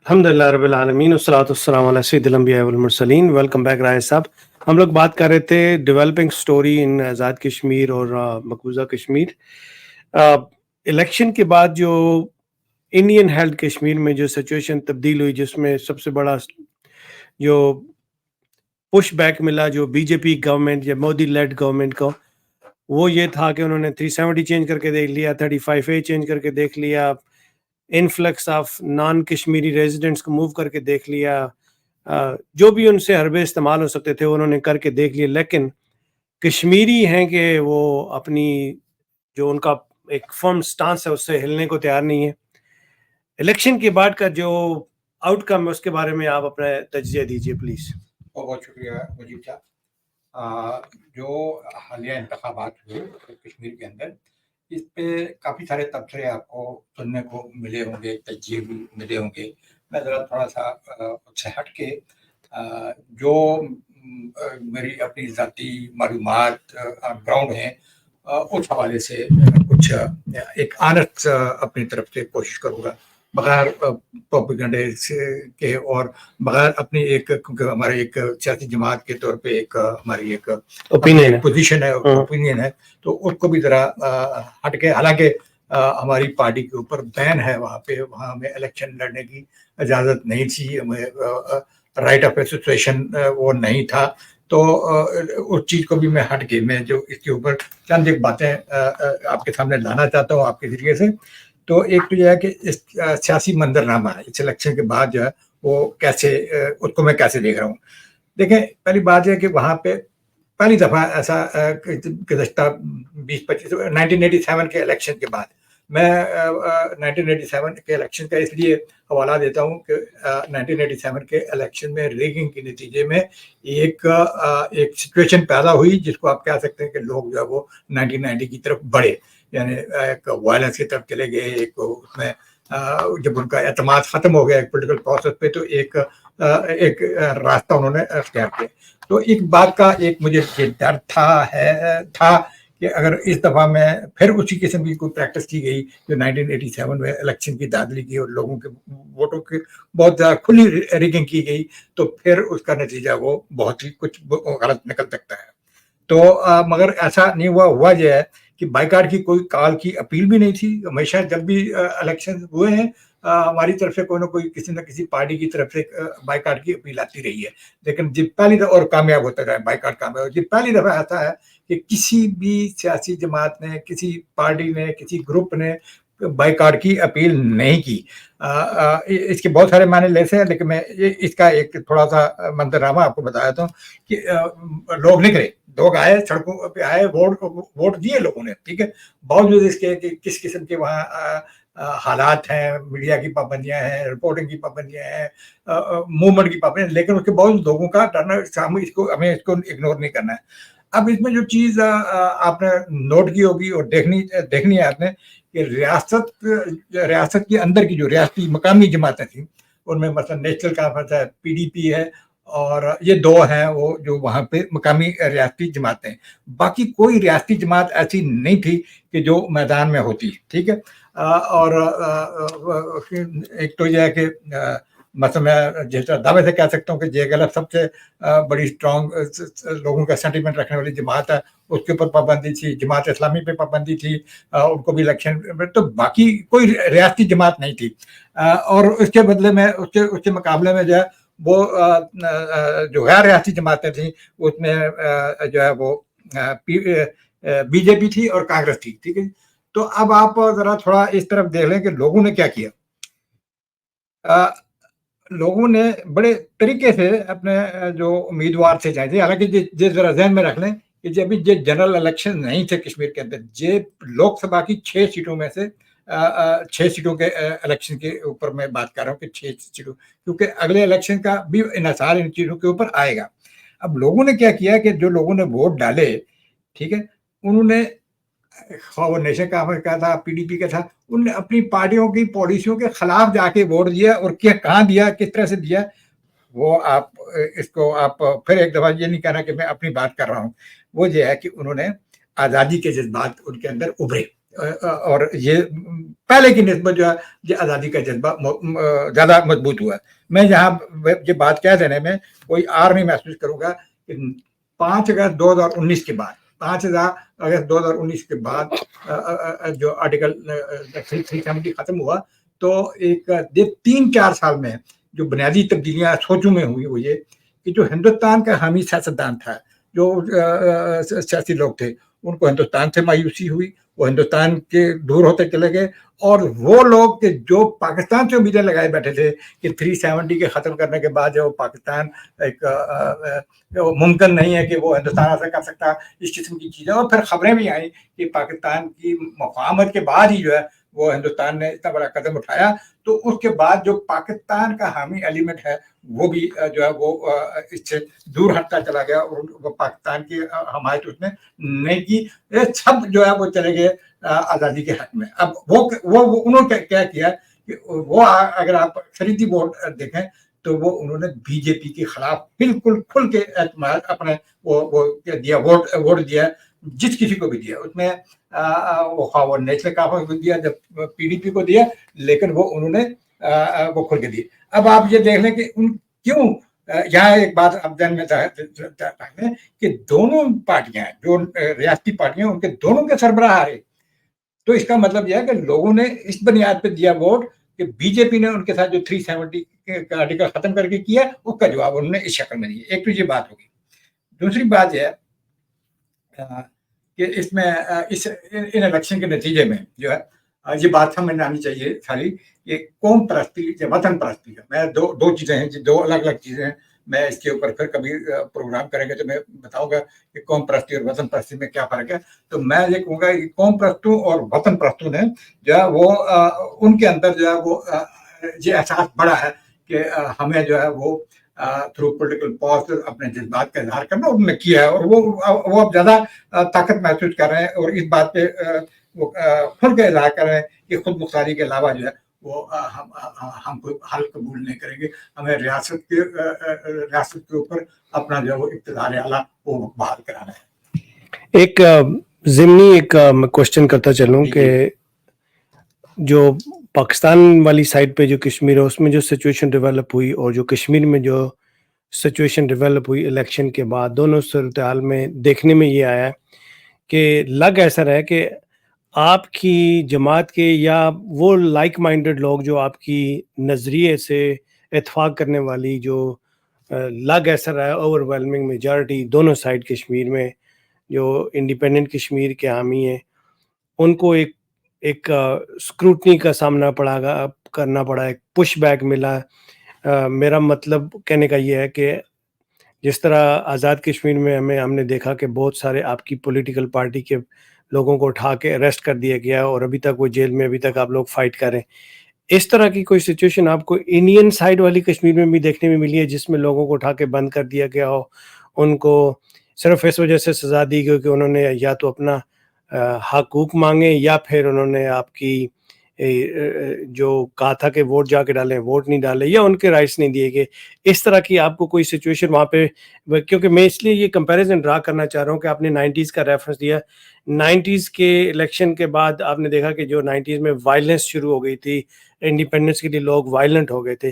الحمد للہ رب العالمین والصلاۃ والسلام علی سید الانبیاء والمرسلین. ویلکم بیک رائے صاحب. ہم لوگ بات کر رہے تھے ڈیولپنگ سٹوری ان آزاد کشمیر اور مقبوضہ کشمیر. الیکشن کے بعد جو انڈین ہیلڈ کشمیر میں جو سچویشن تبدیل ہوئی، جس میں سب سے بڑا جو پش بیک ملا جو بی جے پی گورنمنٹ یا مودی لیڈ گورنمنٹ کو، وہ یہ تھا کہ انہوں نے 370 چینج کر کے دیکھ لیا، 35A چینج کر کے دیکھ لیا، influx of non Kashmiri residents کو موو کر کے دیکھ لیا، جو بھی ان سے حربے استعمال ہو سکتے تھے انہوں نے کر کے دیکھ لیے. لیکن کشمیری ہیں کہ وہ اپنی جو ان کا ایک فرم سٹانس ہے اس سے ہلنے کو تیار نہیں ہے. الیکشن کے بعد کا جو آؤٹ کم ہے اس کے بارے میں آپ اپنا تجزیہ دیجیے پلیز. بہت شکریہ مجیب صاحب. جو حالیہ انتخابات ہوئے کشمیر کے اندر، اس پہ کافی سارے تبصرے آپ کو سننے کو ملے ہوں گے، تجزیے بھی ملے ہوں گے. میں ذرا تھوڑا سا اس سے ہٹ کے جو میری اپنی ذاتی معلومات گراؤنڈ ہیں اس حوالے سے کچھ ایک آنےسٹ اپنی طرف سے کوشش کروں گا، بغیر پروپیگنڈے کے اور بغیر اپنی ایک، کیونکہ ہمارے ایک سیاسی جماعت کے طور پہ ایک ہماری ایک پوزیشن ہے، اوپینین ہے، تو اس کو بھی ذرا ہٹ کے، حالانکہ ہماری پارٹی کے اوپر بین ہے وہاں پہ، وہاں ہمیں الیکشن لڑنے کی اجازت نہیں تھی، ہمیں رائٹ آف ایسوسیشن وہ نہیں تھا. تو اس چیز کو بھی میں ہٹ کے، میں جو اس کے اوپر چند ایک باتیں آپ کے سامنے لانا چاہتا ہوں آپ کے ذریعے سے. تو ایک تو یہ ہے کہ اس سیاسی منظرنامہ اس الیکشن کے بعد جو ہے وہ کیسے، اس کو میں کیسے دیکھ رہا ہوں. دیکھیں، پہلی بات یہ کہ وہاں پہ پہلی دفعہ ایسا گزشتہ 1987 کے الیکشن کے بعد، میں 1987 کے الیکشن کا اس لیے حوالہ دیتا ہوں کہ 1987 کے الیکشن میں ریگنگ کے نتیجے میں ایک سچویشن پیدا ہوئی جس کو آپ کہہ سکتے ہیں کہ لوگ جو ہے وہ 1990 کی طرف بڑھے، یعنی ایک وائلنس کی طرف چلے گئے. ایک اس میں جب ان کا اعتماد ختم ہو گیا ایک پولیٹیکل پروسیس پہ، تو ایک راستہ انہوں نے اختیار کیا. تو ایک بات کا ایک مجھے یہ ڈر تھا کہ اگر اس دفعہ میں پھر اسی قسم کی کوئی پریکٹس کی گئی جو 1987 میں الیکشن کی دھاندلی کی اور لوگوں کے ووٹوں کی بہت زیادہ کھلی ریگنگ کی گئی، تو پھر اس کا نتیجہ وہ بہت ہی کچھ غلط نکل سکتا ہے. تو مگر ایسا نہیں ہوا یہ ہے کہ بائیکاٹ کی کوئی کال کی اپیل بھی نہیں تھی. ہمیشہ جب بھی الیکشن ہوئے ہیں ہماری طرف سے کوئی نہ کسی پارٹی کی طرف سے بائیکاٹ کی اپیل آتی رہی ہے. لیکن جب پہلی دفعہ، اور کامیاب ہوتا رہا بائیکاٹ کامیاب، جب پہلی دفعہ ایسا ہے کہ کسی بھی سیاسی جماعت نے، کسی پارٹی نے، کسی گروپ نے بائیکاٹ کی اپیل نہیں کی. اس کے بہت سارے معنی لیتے ہیں، لیکن میں اس کا ایک تھوڑا سا منظرنامہ آپ کو بتایا تھا کہ لوگ نکلے، لوگ آئے، سڑکوں پہ آئے، ووٹ دیے لوگوں نے، ٹھیک ہے، باوجود اس کے کہ کس قسم کے وہاں حالات ہیں، میڈیا کی پابندیاں ہیں، رپورٹنگ کی پابندیاں ہیں، موومنٹ کی پابندیاں، لیکن اس کے باوجود لوگوں کا ٹرن ہمیں اس کو اگنور نہیں کرنا ہے. اب اس میں جو چیز آپ نے نوٹ کی ہوگی اور دیکھنی ہے آپ نے کہ ریاست کے اندر کی جو ریاستی مقامی جماعتیں تھیں، ان میں مثلا نیشنل کانفرنس ہے، PDP ہے، اور یہ دو ہیں وہ جو وہاں پہ مقامی ریاستی جماعتیں. باقی کوئی ریاستی جماعت ایسی نہیں تھی کہ جو میدان میں ہوتی، ٹھیک ہے. اور ایک تو یہ ہے کہ مثلا میں جس طرح دعوے سے کہہ سکتا ہوں کہ جے گلف سب سے بڑی اسٹرانگ لوگوں کا سینٹیمنٹ رکھنے والی جماعت ہے، اس کے اوپر پابندی تھی. جماعت اسلامی پہ پابندی تھی، ان کو بھی الیکشن، تو باقی کوئی ریاستی جماعت نہیں تھی. اور اس کے بدلے میں اس کے مقابلے میں جو ہے وہ جو غیر ریاستی جماعتیں تھیں اس میں جو ہے وہ BJP تھی اور کانگریس تھی، ٹھیک ہے. تو اب آپ ذرا تھوڑا اس طرف دیکھ لیں کہ لوگوں نے کیا کیا. لوگوں نے بڑے طریقے سے اپنے جو امیدوار سے جائیں تھے، حالانکہ ذرا ذہن میں رکھ لیں کہ جب یہ جنرل الیکشن نہیں تھے کشمیر کے اندر، یہ لوک سبھا کی 6 سیٹوں میں سے 6 سیٹوں کے الیکشن کے اوپر میں بات کر رہا ہوں کہ 6 سیٹوں، کیونکہ اگلے الیکشن کا بھی انحصار ان چیزوں کے اوپر آئے گا. اب لوگوں نے کیا کیا کہ جو لوگوں نے ووٹ ڈالے، ٹھیک ہے، انہوں نے، وہ نیشنل کانفرنس کا تھا، PDP کا تھا، انہوں نے اپنی پارٹیوں کی پالیسیوں کے خلاف جا کے ووٹ دیا. اور کہاں دیا، کس طرح سے دیا، وہ آپ اس کو آپ پھر ایک دفعہ یہ نہیں کہنا کہ میں اپنی بات کر رہا ہوں. وہ یہ ہے کہ انہوں نے آزادی کے جذبات ان کے اندر ابھرے، اور یہ پہلے کی نسبت جو ہے یہ آزادی کا جذبہ زیادہ مضبوط ہوا ہے. میں یہاں یہ بات کہہ دینے میں کوئی آر نہیں محسوس کروں گا کہ 5 اگست 2019 کے بعد 5 اگست 2019 کے بعد جو آرٹیکل 370 ختم ہوا تو ایک 3-4 سال میں جو بنیادی تبدیلیاں سوچوں میں ہوئی وہ یہ کہ جو ہندوستان کا حامی سیاستدان تھا, جو سیاسی لوگ تھے, ان کو ہندوستان سے مایوسی ہوئی, وہ ہندوستان کے دور ہوتے چلے گئے. اور وہ لوگ کہ جو پاکستان سے امیدیں لگائے بیٹھے تھے کہ 370 کے ختم کرنے کے بعد جو پاکستان ایک ممکن نہیں ہے کہ وہ ہندوستان ایسا کر سکتا, اس قسم کی چیزیں. اور پھر خبریں بھی آئیں کہ پاکستان کی مفاہمت کے بعد ہی جو ہے وہ ہندوستان نے اتنا بڑا قدم اٹھایا. تو اس کے بعد جو پاکستان کا حامی ایلیمنٹ ہے وہ بھی جو ہے وہ اس سے دور ہٹتا چلا گیا, اور وہ پاکستان کی حمایت اس نے نہیں کی. سب جو ہے وہ چلے گئے آزادی کے حق میں. اب وہ انہوں نے کیا کیا کہ وہ اگر آپ اکثریتی ووٹ دیکھیں تو وہ انہوں نے بی جے پی کے خلاف بالکل کھل کے اعتماد اپنے وہ دیا, ووٹ دیا جس کسی کو بھی دیا. اس میں وہ نیشنل کانفرنس کو دیا, جب پی ڈی پی کو دیا, لیکن وہ انہوں نے وہ کھل کے دیے. اب آپ یہ دیکھ لیں کہ ان کیوں یہاں ایک بات اب ذہن میں رکھیں کہ دونوں پارٹیاں جو ریاستی پارٹیاں ان کے دونوں کے سربراہ آ رہے. تو اس کا مطلب یہ ہے کہ لوگوں نے اس بنیاد پہ دیا ووٹ کہ بی جے پی نے ان کے ساتھ جو 370 کا آرٹیکل ختم کر کے کیا اس کا جواب انہوں نے اس شکل میں دیا. ایک تو یہ بات ہوگی. دوسری بات یہ ہے کہ اس میں ان الیکشن کے نتیجے میں جو ہے یہ بات سمجھ میں آنی چاہیے ساری کہ قوم پرستی یا وطن پرستی کا میں دو چیزیں ہیں, دو الگ الگ چیزیں ہیں. میں اس کے اوپر پھر کبھی پروگرام کریں گے تو میں بتاؤں گا کہ قوم پرستی اور وطن پرستی میں کیا فرق ہے. تو میں یہ کہوں گا کہ قوم پرستوں اور وطن پرستوں نے جو ہے وہ ان کے اندر جو ہے وہ یہ احساس بڑا ہے کہ ہمیں جو ہے وہ تھرو پولیٹیکل پاز اپنے جذبات کا اظہار کرنا انہوں نے کیا ہے, اور وہ اب زیادہ طاقت محسوس کر رہے ہیں, اور اس بات پہ وہ کھل کے اظہار کر رہے ہیں کہ خود مختاری کے علاوہ جو ہے وہ ہم کوئی حل قبول نہیں کریں گے. ہمیں ریاست کے اوپر اپنا جو ہے وہ اقتدار اعلیٰ وہ بحال کرانا ہے. ایک ضمنی ایک کوشچن کرتا چلوں کہ جو پاکستان والی سائڈ پہ جو کشمیر ہے اس میں جو سچویشن ڈیولپ ہوئی اور جو کشمیر میں جو سچویشن ڈیولپ ہوئی الیکشن کے بعد, دونوں صورتحال میں دیکھنے میں یہ آیا کہ لگ ایسا رہا کہ آپ کی جماعت کے یا وہ لائک مائنڈڈ لوگ جو آپ کی نظریے سے اتفاق کرنے والی جو لگ ایسا رہا ہے اوور ویلمنگ میجارٹی دونوں سائڈ کشمیر میں جو انڈیپینڈنٹ کشمیر کے حامی ہیں ان کو ایک اسکروٹنی کا سامنا کرنا پڑا, ایک پش بیک ملا. میرا مطلب کہنے کا یہ ہے کہ جس طرح آزاد کشمیر میں ہم نے دیکھا کہ بہت سارے آپ کی پولیٹیکل پارٹی کے لوگوں کو اٹھا کے اریسٹ کر دیا گیا اور ابھی تک وہ جیل میں, ابھی تک آپ لوگ فائٹ کر رہے ہیں. اس طرح کی کوئی سچویشن آپ کو انڈین سائڈ والی کشمیر میں بھی دیکھنے میں ملی ہے جس میں لوگوں کو اٹھا کے بند کر دیا گیا ہو, ان کو صرف اس وجہ سے سزا دی گئی کہ انہوں نے یا تو اپنا حقوق مانگے یا پھر انہوں نے آپ کی جو کہا تھا کہ ووٹ جا کے ڈالیں ووٹ نہیں ڈالے یا ان کے رائٹس نہیں دیے گئے. اس طرح کی آپ کو کوئی سچویشن وہاں پہ, کیونکہ میں اس لیے یہ کمپیریزن ڈرا کرنا چاہ رہا ہوں کہ آپ نے 90s کا ریفرنس دیا. 90s کے الیکشن کے بعد آپ نے دیکھا کہ جو 90s میں وائلنس شروع ہو گئی تھی, انڈیپینڈنس کے لیے لوگ وائلنٹ ہو گئے تھے.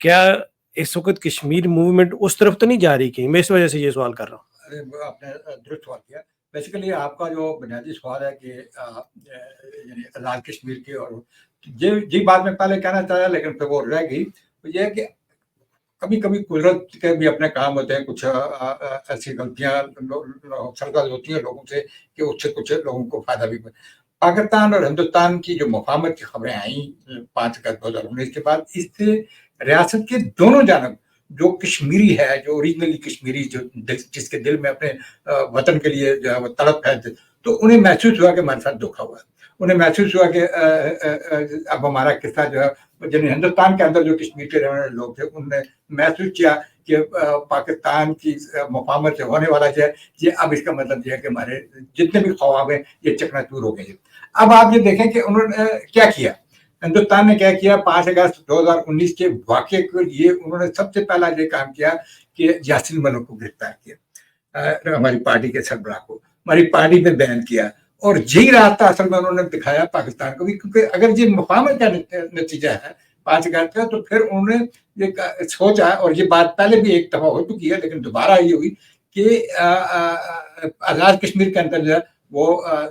کیا اس وقت کشمیر موومنٹ اس طرف تو نہیں جا رہی کہیں؟ میں اس وجہ سے یہ سوال کر رہا ہوں. آپ نے درست سوال کیا. بیسیکلی آپ کا جو بنیادی سوال ہے کہ یعنی آزاد کشمیر کی, اور یہ بات میں پہلے کہنا چاہا لیکن پھر وہ رہ گئی, تو یہ ہے کہ کبھی کبھی قدرت کے بھی اپنے کام ہوتے ہیں, کچھ ایسی غلطیاں سرزد ہوتی ہیں لوگوں سے کہ اس سے کچھ لوگوں کو فائدہ بھی. پاکستان اور ہندوستان کی جو مفاہمت کی خبریں آئیں 5 اگست 2019 کے بعد, اس سے ریاست کے دونوں جانب جو کشمیری ہے, جو اوریجنلی کشمیری جو جس کے دل میں اپنے وطن کے لیے جو ہے وہ تڑپ ہے, تو انہیں محسوس ہوا کہ ہمارے ساتھ دھوکا ہوا ہے. انہیں محسوس ہوا کہ اب ہمارا قصہ جو ہے جن ہندوستان کے اندر جو کشمیر کے رہنے والے لوگ تھے انہوں نے محسوس کیا کہ پاکستان کی مفاہمت سے ہونے والا جو ہے یہ اب اس کا مطلب یہ ہے کہ ہمارے جتنے بھی خواب ہیں یہ چکنا چور ہو گئے. اب آپ یہ دیکھیں کہ انہوں نے کیا کیا, ہندوستان نے کیا کیا. 5 اگست 2019 کے واقعے کے لیے انہوں نے سب سے پہلا یہ کام کیا کہ یاسین ملک کو گرفتار کیا, ہماری پارٹی کے سربراہ کو ہماری پارٹی پہ بین کیا, اور یہی راستہ اصل میں انہوں نے دکھایا پاکستان کو بھی, کیونکہ اگر یہ مفاہمت کا نتیجہ ہے 5 اگست کا, تو پھر انہوں نے یہ سوچا, اور یہ بات پہلے بھی ایک دفعہ ہو چکی ہے لیکن دوبارہ یہ ہوئی کہ آزاد کشمیر کے اندر جو ہے وہ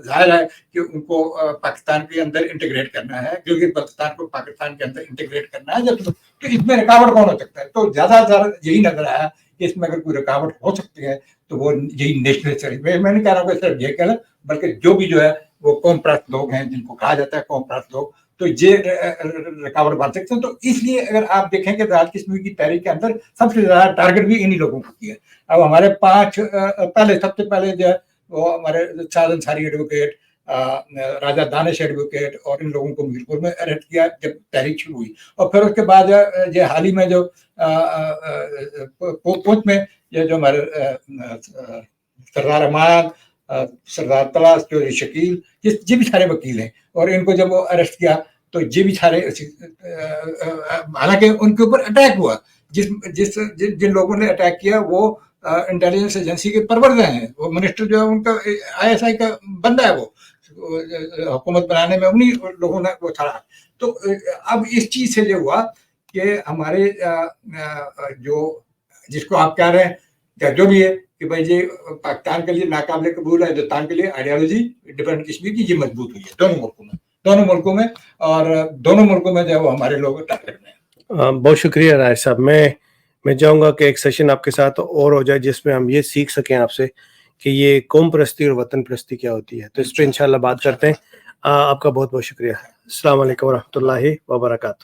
ظاہر ہے کہ ان کو پاکستان کے اندر انٹیگریٹ کرنا ہے, گلگت بلتستان کو پاکستان کے اندر انٹیگریٹ کرنا ہے. جب تو اس میں رکاوٹ کون ہو سکتا ہے؟ تو زیادہ تر یہی نظر آیا کہ اس میں اگر کوئی رکاوٹ ہو سکتی ہے تو وہ یہی نیشنل, میں نہیں کہہ رہا ہوں کہ صرف یہ کہنا, بلکہ جو بھی جو ہے وہ قوم پرست لوگ ہیں جن کو کہا جاتا ہے قوم پرست لوگ, تو یہ رکاوٹ بن سکتے ہیں. تو اس لیے اگر آپ دیکھیں کہ آزاد کشمیر کی تحریک کے اندر سب سے زیادہ ٹارگٹ بھی انہی لوگوں کو کیا. اب ہمارے 5 سب سے پہلے جو ہے وہ ہمارے شاہد انصاری ایڈوکیٹ, راجہ دانش ایڈوکیٹ اور ان لوگوں کو میرپور میں اریسٹ کیا جب تحریک شروع ہوئی. اور پھر اس کے بعد یہ حال ہی میں جو پوچھ میں یہ جو ہمارے سردار امان, سردار طلعت چودھری شکیل, یہ بھی سارے وکیل ہیں, اور ان کو جب وہ اریسٹ کیا تو یہ بھی سارے, حالانکہ ان کے اوپر اٹیک ہوا, جن لوگوں نے اٹیک کیا وہ انٹیلیجنس ایجنسی کے پروردہ ہیں, وہ منسٹر جو ہے ان کا ISI کا بندہ ہے, وہ حکومت بنانے میں انہی لوگوں نے وہ تھا. تو اب اس چیز سے یہ ہوا کہ ہمارے جو جس کو آپ کہہ رہے ہیں یا جو بھی ہے کہ بھائی یہ پاکستان کے لیے ناقابل قبول ہے, ہندوستان کے لیے آئیڈیالوجی ڈیفرنٹ کشمیر کی یہ مضبوط ہوئی ہے دونوں ملکوں میں, اور دونوں ملکوں میں جو ہے وہ ہمارے لوگ ٹارگٹ میں. بہت شکریہ رائے صاحب. میں چاہوں گا کہ ایک سیشن آپ کے ساتھ اور ہو جائے جس میں ہم یہ سیکھ سکیں آپ سے کہ یہ قوم پرستی اور وطن پرستی کیا ہوتی ہے, تو اس پہ انشاءاللہ بات کرتے ہیں. آپ کا بہت بہت شکریہ. السلام علیکم ورحمۃ اللہ وبرکاتہ.